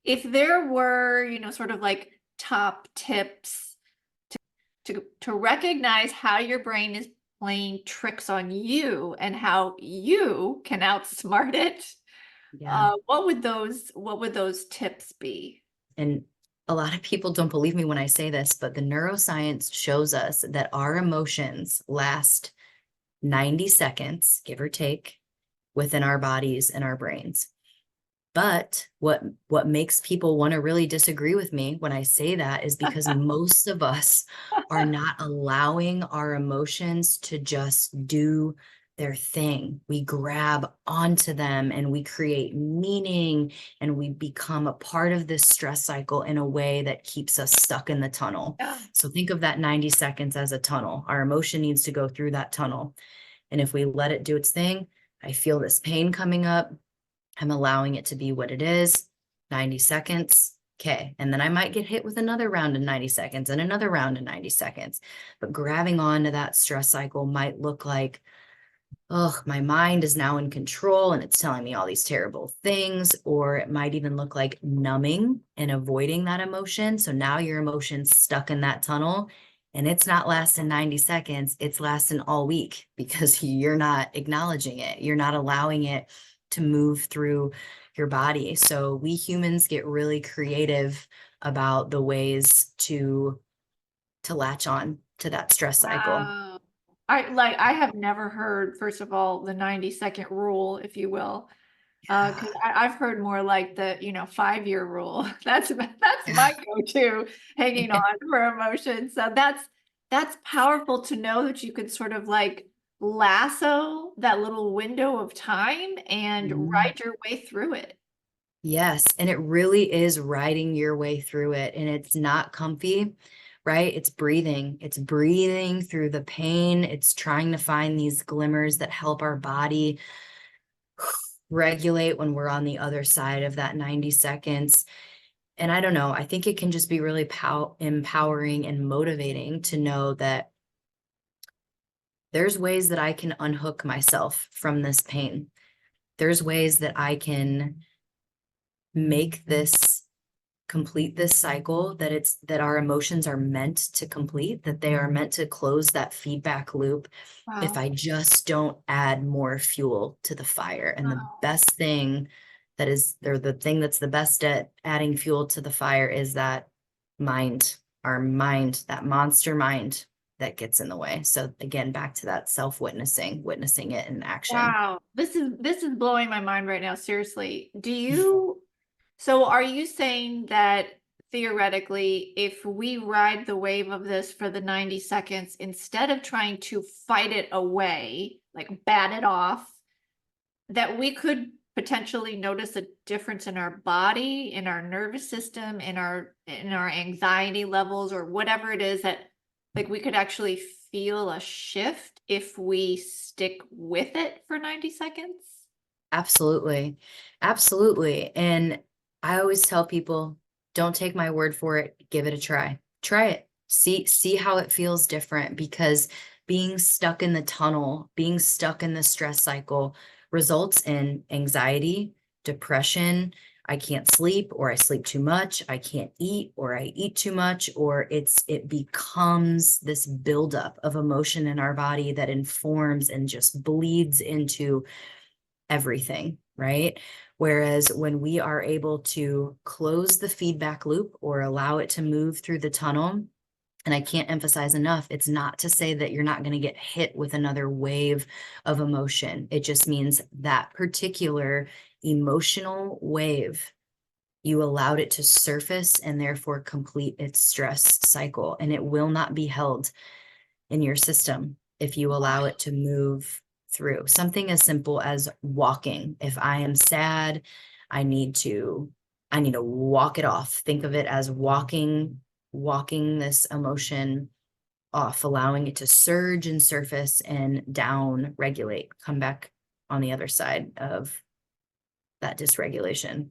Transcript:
if there were, sort of like top tips to recognize how your brain is playing tricks on you and how you can outsmart it, Yeah. what would those tips be? And a lot of people don't believe me when I say this, but the neuroscience shows us that our emotions last 90 seconds, give or take, within our bodies and our brains. But what makes people want to really disagree with me when I say that is because most of us are not allowing our emotions to just do their thing. We grab onto them and we create meaning and we become a part of this stress cycle in a way that keeps us stuck in the tunnel. So think of that 90 seconds as a tunnel. Our emotion needs to go through that tunnel. And if we let it do its thing, I feel this pain coming up. I'm allowing it to be what it is, 90 seconds. Okay. And then I might get hit with another round in 90 seconds and another round in 90 seconds. But grabbing on to that stress cycle might look like, oh, my mind is now in control and it's telling me all these terrible things. Or it might even look like numbing and avoiding that emotion. So now your emotion's stuck in that tunnel and it's not lasting 90 seconds. It's lasting all week because you're not acknowledging it. You're not allowing it to move through your body. So we humans get really creative about the ways to latch on to that stress cycle. Wow. I have never heard, first of all, the 90-second rule, if you will. Because Yeah. I've heard more like the, 5-year rule. That's my go-to, hanging on for emotion. So that's powerful to know that you can sort of like lasso that little window of time and Mhm. ride your way through it. Yes, and it really is riding your way through it, and it's not comfy, right? It's breathing. It's breathing through the pain. It's trying to find these glimmers that help our body regulate when we're on the other side of that 90 seconds. And I don't know, I think it can just be really empowering and motivating to know that there's ways that I can unhook myself from this pain. There's ways that I can make this complete this cycle that our emotions are meant to complete, that they are meant to close that feedback loop if Wow. I just don't add more fuel to the fire. And the Wow. best thing that is, or the thing that's the best at adding fuel to the fire is that mind, our mind, that monster mind that gets in the way. So again, back to that self-witnessing, witnessing it in action. Wow. This is blowing my mind right now, seriously. So are you saying that theoretically, if we ride the wave of this for the 90 seconds, instead of trying to fight it away, like bat it off, that we could potentially notice a difference in our body, in our nervous system, in our anxiety levels, or whatever it is that like we could actually feel a shift if we stick with it for 90 seconds? Absolutely. Absolutely. And I always tell people, don't take my word for it, give it a try. Try it. See how it feels different because being stuck in the tunnel, being stuck in the stress cycle results in anxiety, depression. I can't sleep or I sleep too much. I can't eat or I eat too much, or it becomes this buildup of emotion in our body that informs and just bleeds into everything, right? Whereas when we are able to close the feedback loop or allow it to move through the tunnel, and I can't emphasize enough, it's not to say that you're not going to get hit with another wave of emotion. It just means that particular emotional wave, you allowed it to surface and therefore complete its stress cycle. And it will not be held in your system if you allow it to move through. Something as simple as walking. If I am sad, I need to I need to walk it off. Think of it as walking this emotion off, allowing it to surge and surface and down regulate, come back on the other side of that dysregulation.